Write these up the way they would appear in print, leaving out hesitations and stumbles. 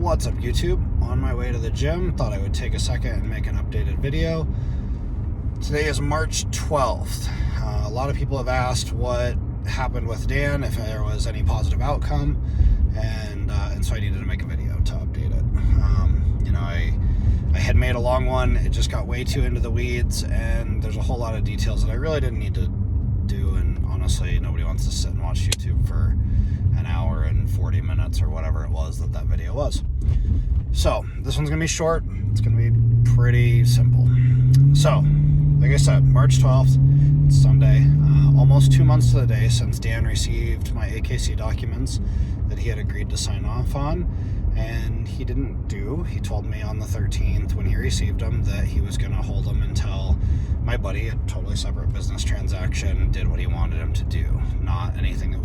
What's up, YouTube? On my way to the gym, thought I would take a second and make an updated video. Today is March 12th. A lot of people have asked what happened with Dan, if there was any positive outcome, and so I needed to make a video to update it. I had made a long one. It just got way too into the weeds, and there's a whole lot of details that I really didn't need to do, and honestly, nobody wants to sit and watch YouTube for an hour and 40 minutes or whatever it was that video was. So this one's gonna be short. It's gonna be pretty simple. So like I said, March 12th, it's Sunday, almost 2 months to the day since Dan received my AKC documents that he had agreed to sign off on, and he didn't do. He told me on the 13th when he received them that he was gonna hold them until my buddy, a totally separate business transaction, did what he wanted him to do. Not anything that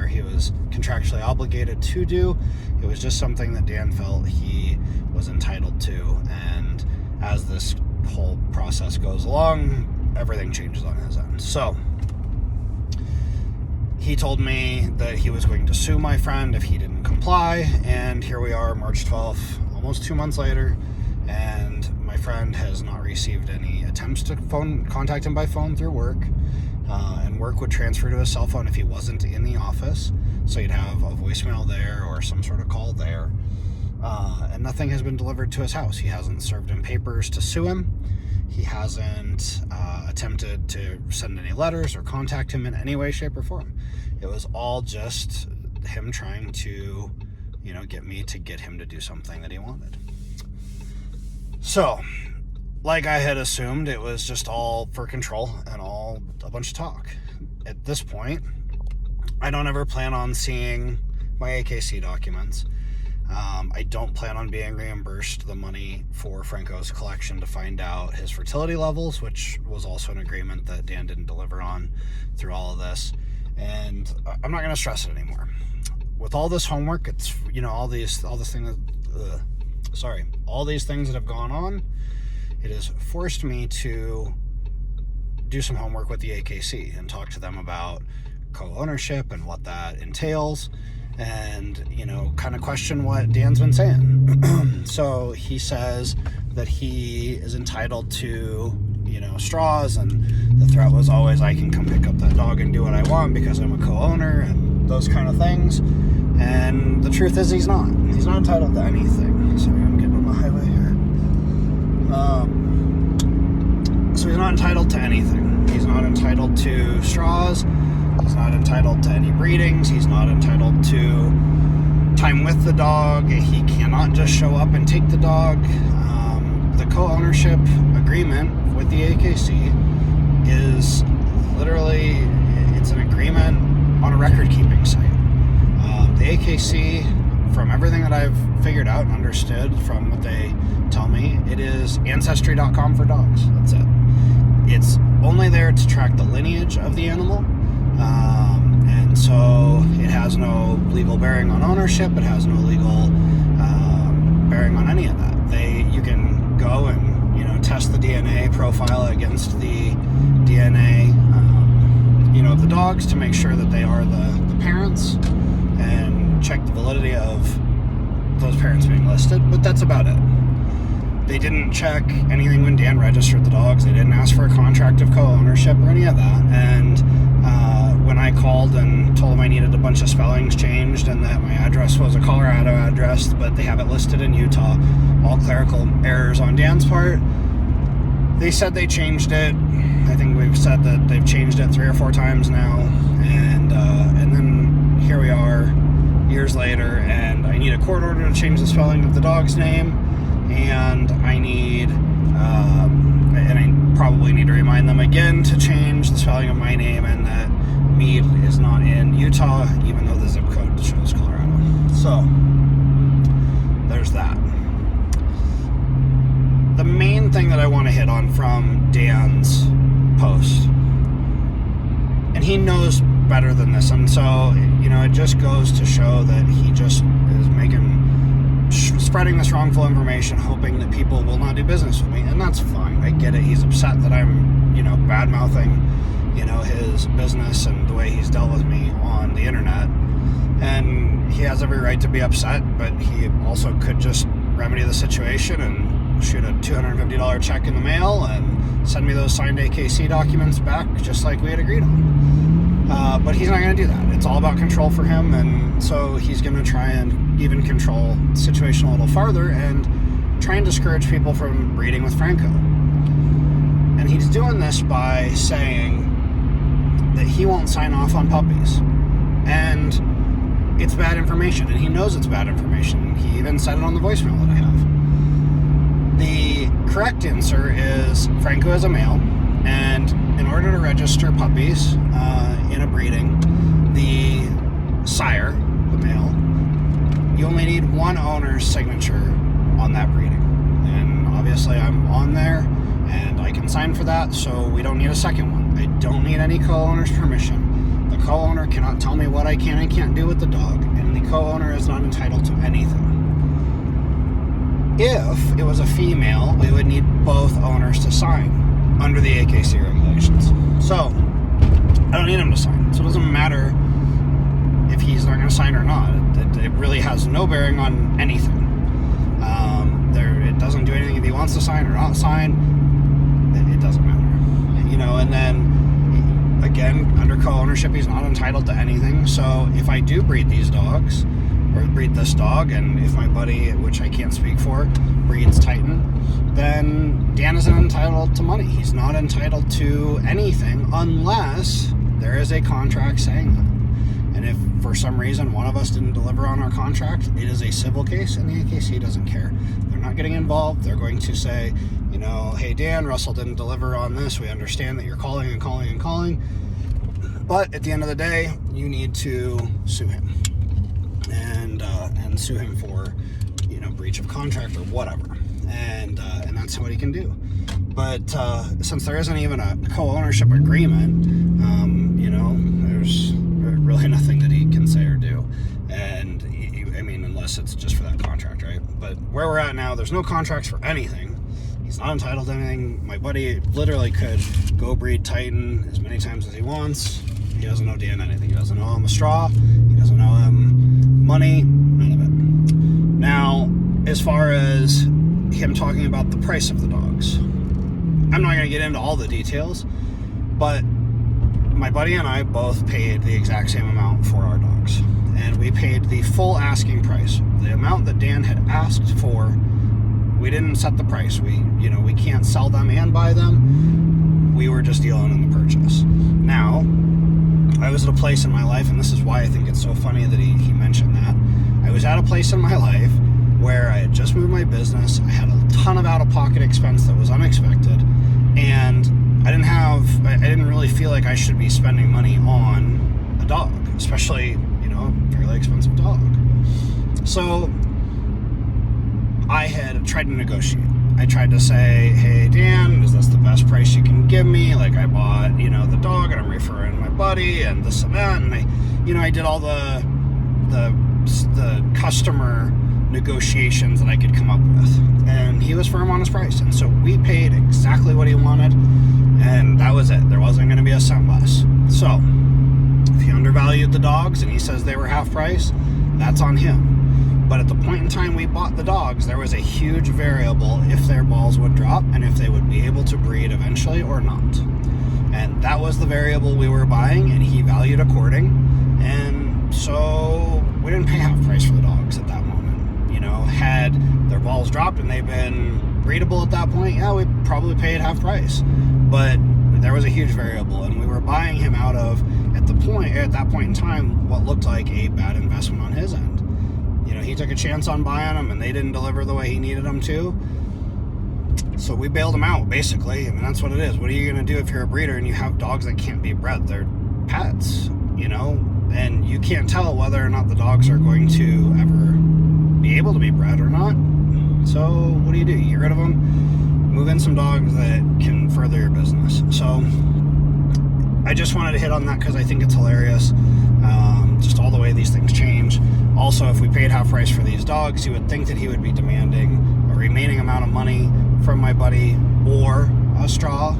he was contractually obligated to do. It was just something that Dan felt he was entitled to, and as this whole process goes along, everything changes on his end. So he told me that he was going to sue my friend if he didn't comply, and here we are, March 12th, almost 2 months later, and my friend has not received any attempts to contact him by phone through work, and work would transfer to his cell phone if he wasn't in the office, so he'd have a voicemail there or some sort of call there, and nothing has been delivered to his house. He hasn't served him papers to sue him. He hasn't attempted to send any letters or contact him in any way, shape, or form. It was all just him trying to, get him to do something that he wanted. So, like I had assumed, it was just all for control and all a bunch of talk. At this point, I don't ever plan on seeing my AKC documents. I don't plan on being reimbursed the money for Franco's collection to find out his fertility levels, which was also an agreement that Dan didn't deliver on through all of this. And I'm not going to stress it anymore. With all this homework, it's, all these things that have gone on, it has forced me to do some homework with the AKC and talk to them about co-ownership and what that entails, and kind of question what Dan's been saying. So he says that he is entitled to straws, and the threat was always, I can come pick up that dog and do what I want because I'm a co-owner, and those kind of things. And the truth is, he's not entitled to anything. Sorry, I'm getting on the highway here. So he's not entitled to anything. He's not entitled to straws. He's not entitled to any breedings. He's not entitled to time with the dog. He cannot just show up and take the dog. The co-ownership agreement with the AKC is literally, it's an agreement on a record-keeping site. The AKC, from everything that I've figured out and understood from what they tell me, it is Ancestry.com for dogs. That's it. It's only there to track the lineage of the animal. And so it has no legal bearing on ownership. It has no legal bearing on any of that. You can go and test the DNA, profile against the DNA of the dogs to make sure that they are the parents, and check the validity of those parents being listed, but that's about it. They didn't check anything when Dan registered the dogs. They didn't ask for a contract of co-ownership or any of that. And when I called and told them I needed a bunch of spellings changed and that my address was a Colorado address, but they have it listed in Utah, all clerical errors on Dan's part, they said they changed it. I think we've said that they've changed it 3 or 4 times now. And then here we are years later, and I need a court order to change the spelling of the dog's name. And I probably need to remind them again to change the spelling of my name, and that Mead is not in Utah, even though the zip code shows Colorado. So there's that. The main thing that I want to hit on from Dan's post, and he knows better than this, and so it just goes to show that he just is spreading this wrongful information, hoping that people will not do business with me, and that's fine. I get it. He's upset that I'm, bad-mouthing, his business and the way he's dealt with me on the internet. And he has every right to be upset, but he also could just remedy the situation and shoot a $250 check in the mail and send me those signed AKC documents back just like we had agreed on. But he's not going to do that. It's all about control for him, and so he's going to try and even control the situation a little farther and try and discourage people from breeding with Franco. And he's doing this by saying that he won't sign off on puppies. And it's bad information, and he knows it's bad information. He even said it on the voicemail that I have. The correct answer is Franco is a male, and in order to register puppies in a breeding, the sire, the male, you only need one owner's signature on that breeding. And obviously I'm on there, and I can sign for that, so we don't need a second one. I don't need any co-owner's permission. The co-owner cannot tell me what I can and can't do with the dog, and the co-owner is not entitled to anything. If it was a female, we would need both owners to sign under the AKC regulations. So, I don't need him to sign. So it doesn't matter if he's not going to sign or not. It really has no bearing on anything. It doesn't do anything if he wants to sign or not sign. It doesn't matter. You know, and then again, under co-ownership, he's not entitled to anything. So if I do breed these dogs, or breed this dog, and if my buddy, which I can't speak for, breeds Titan, then Dan isn't entitled to money. He's not entitled to anything unless there is a contract saying that. And if for some reason one of us didn't deliver on our contract, it is a civil case, and the AKC doesn't care. They're not getting involved. They're going to say, you know, hey Dan, Russell didn't deliver on this. We understand that you're calling and calling and calling. But at the end of the day, you need to sue him. And sue him for, you know, breach of contract or whatever. And that's what he can do. But since there isn't even a co-ownership agreement, you know, there's really nothing that he can say or do. And I mean, unless it's just for that contract, right? But where we're at now, there's no contracts for anything. He's not entitled to anything. My buddy literally could go breed Titan as many times as he wants. He doesn't owe Dan anything. He doesn't owe him a straw. He doesn't owe him money. None of it. Now, as far as him talking about the price of the dogs, I'm not going to get into all the details, but my buddy and I both paid the exact same amount for our dogs. And we paid the full asking price. The amount that Dan had asked for, we didn't set the price. We can't sell them and buy them. We were just dealing in the purchase. Now, I was at a place in my life, and this is why I think it's so funny that he mentioned that. I was at a place in my life where I had just moved my business. I had a ton of out-of-pocket expense that was unexpected, and I didn't really feel like I should be spending money on a dog, especially, you know, a fairly expensive dog. So I had tried to negotiate. I tried to say, hey, Dan, is this the best price you can give me? Like, I bought, you know, the dog, and I'm referring my buddy, and this and that, and I did all the customer negotiations that I could come up with. And he was firm on his price, and so we paid exactly what he wanted, and that was it. There wasn't going to be a cent less. So, if he undervalued the dogs and he says they were half price, that's on him. But at the point in time we bought the dogs, there was a huge variable if their balls would drop and if they would be able to breed eventually or not. And that was the variable we were buying, and he valued according. And so we didn't pay half price for the dogs at that moment. You know, had their balls dropped and they've been breedable at that point, yeah, we probably paid half price. But there was a huge variable, and we were buying him out of, at that point in time, what looked like a bad investment on his end. You know, he took a chance on buying them, and they didn't deliver the way he needed them to. So we bailed him out, basically. I mean, that's what it is. What are you going to do if you're a breeder and you have dogs that can't be bred? They're pets, you know? And you can't tell whether or not the dogs are going to ever be able to be bred or not. So what do? You get rid of them, move in some dogs that can further your business. So I just wanted to hit on that because I think it's hilarious. Just all the way these things change. Also, if we paid half price for these dogs, you would think that he would be demanding a remaining amount of money from my buddy or a straw,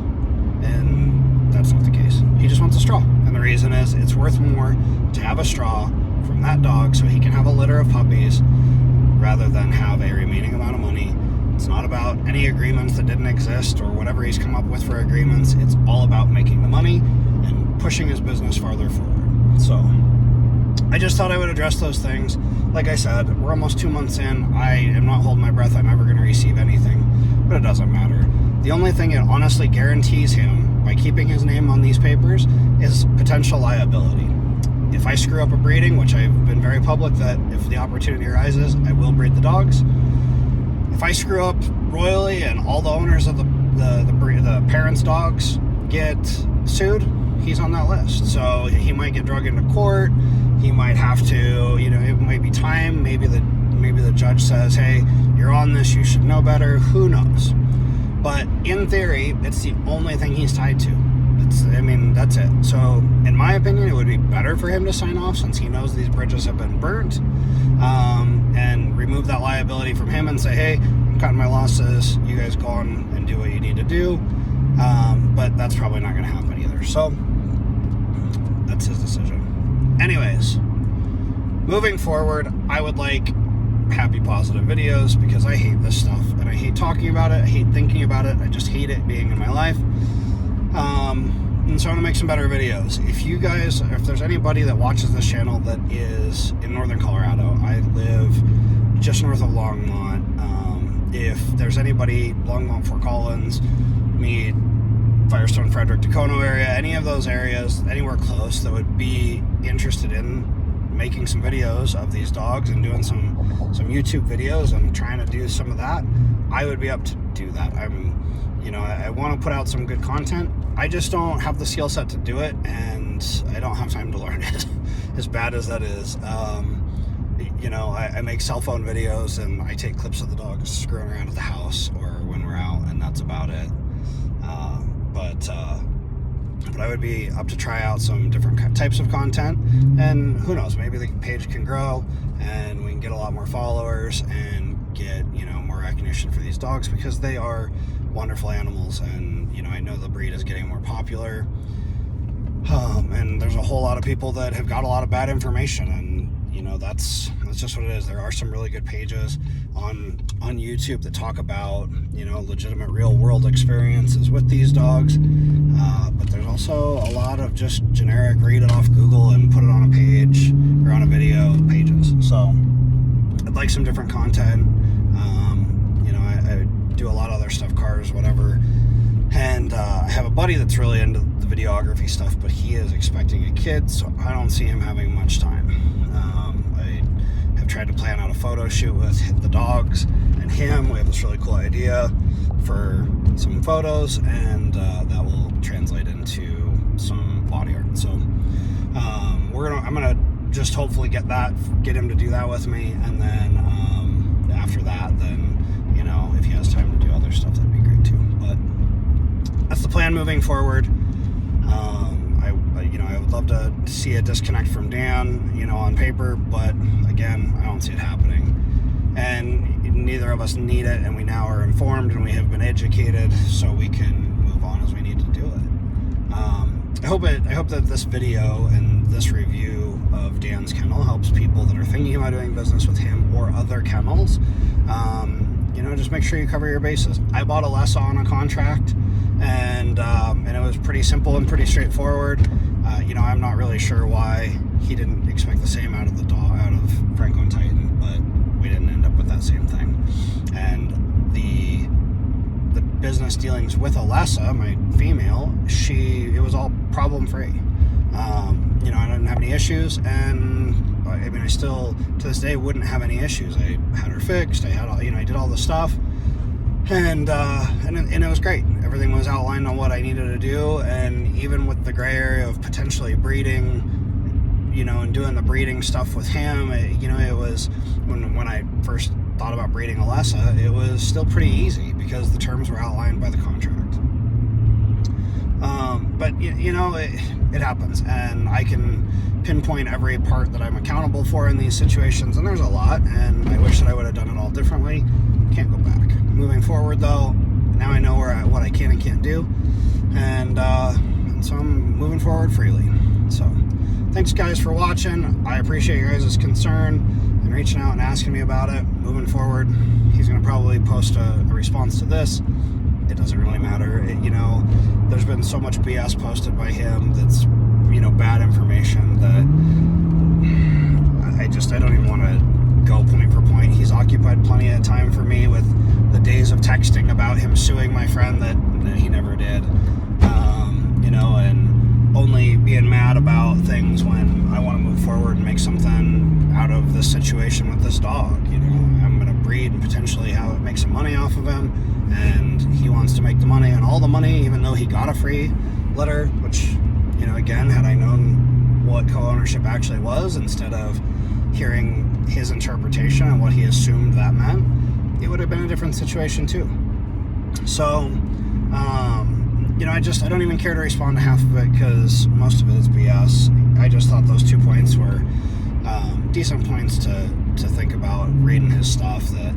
and that's not the case. He just wants a straw, and the reason is it's worth more to have a straw from that dog so he can have a litter of puppies rather than have a remaining amount of money. It's not about any agreements that didn't exist or whatever he's come up with for agreements. It's all about making the money and pushing his business farther forward. So I just thought I would address those things. Like I said, we're almost 2 months in. I am not holding my breath. I'm never going to receive anything, but it doesn't matter. The only thing it honestly guarantees him by keeping his name on these papers is potential liability. If I screw up a breeding, which I've been very public that if the opportunity arises, I will breed the dogs. If I screw up royally and all the owners of the parents' dogs get sued, he's on that list. So he might get dragged into court. He might have to, it might be time. Maybe the judge says, hey, you're on this, you should know better. Who knows? But in theory, it's the only thing he's tied to. That's it. So in my opinion, it would be better for him to sign off since he knows these bridges have been burnt, and remove that liability from him and say, hey, I'm cutting my losses. You guys go on and do what you need to do. But that's probably not going to happen either. So that's his decision. Anyways, moving forward, I would like happy, positive videos because I hate this stuff and I hate talking about it. I hate thinking about it. I just hate it being in my life. And so I want to make some better videos. If there's anybody that watches this channel that is in northern Colorado, I live just north of Longmont. If there's anybody, Longmont, Fort Collins, Mead, Firestone, Frederick, Dacono area, any of those areas, anywhere close that would be interested in making some videos of these dogs and doing some YouTube videos and trying to do some of that, I would be up to do that. I want to put out some good content. I just don't have the skill set to do it, and I don't have time to learn it, as bad as that is. I make cell phone videos, and I take clips of the dogs screwing around at the house or when we're out, and that's about it. But I would be up to try out some different types of content, and who knows, maybe the page can grow, and we can get a lot more followers and get, more recognition for these dogs because they are wonderful animals, and I know the breed is getting more popular, and there's a whole lot of people that have got a lot of bad information, and that's just what it is. There are some really good pages on YouTube that talk about legitimate real world experiences with these dogs, but there's also a lot of just generic read it off Google and put it on a page or on a video pages. So I'd like some different content. I do a lot of other stuff, cars, whatever. And I have a buddy that's really into the videography stuff, but he is expecting a kid, so I don't see him having much time. I have tried to plan out a photo shoot with the dogs and him. We have this really cool idea for some photos, and that will translate into some body art. So I'm gonna just hopefully get him to do that with me, and then after that, then if he has time to do other stuff, that'd be great too. But that's the plan moving forward. I would love to see a disconnect from Dan, on paper, but again, I don't see it happening. And neither of us need it, and we now are informed and we have been educated, so we can move on as we need to do it. I hope that this video and this review of Dan's kennel helps people that are thinking about doing business with him or other kennels. Just make sure you cover your bases. I bought a Lessa on a contract, and it was pretty simple and pretty straightforward. I'm not really sure why he didn't expect the same out of the dog, out of Franco and Titan, but we didn't end up with that same thing. And the business dealings with Alessa, my female, it was all problem free. I didn't have any issues, and I still to this day wouldn't have any issues. I had her fixed. I had all, I did all the stuff, and it was great. Everything was outlined on what I needed to do, and even with the gray area of potentially breeding, and doing the breeding stuff with him, it was when I first thought about breeding Alessa, it was still pretty easy because the terms were outlined by the contract. But it happens, and I can pinpoint every part that I'm accountable for in these situations, and there's a lot, and I wish that I would have done it all differently. Can't go back. Moving forward, though, now I know what I can and can't do, and so I'm moving forward freely. So thanks guys for watching. I appreciate your guys' concern and reaching out and asking me about it. Moving forward, he's going to probably post a response to this. It doesn't really matter. There's been so much BS posted by him that's, bad information that I don't even want to go point for point. He's occupied plenty of time for me with the days of texting about him suing my friend that he never did. And only being mad about things when I want to move forward and make something out of this situation with this dog. I'm going to breed and potentially make some money off of him, and he wants to make the money and all the money, even though he got a free litter, which, again, had I known what co-ownership actually was instead of hearing his interpretation and what he assumed that meant, it would have been a different situation too. So, I don't even care to respond to half of it because most of it is BS. I just thought those 2 points were decent points to think about reading his stuff, that,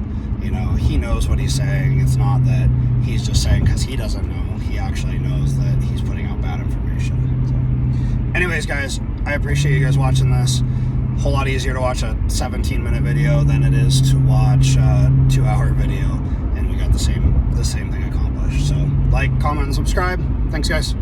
he knows what he's saying. It's not that he's just saying because he doesn't know. He actually knows that he's putting out bad information. So, anyways, guys, I appreciate you guys watching this. A whole lot easier to watch a 17-minute video than it is to watch a 2-hour video, and we got the same thing accomplished. So, like, comment, and subscribe. Thanks, guys.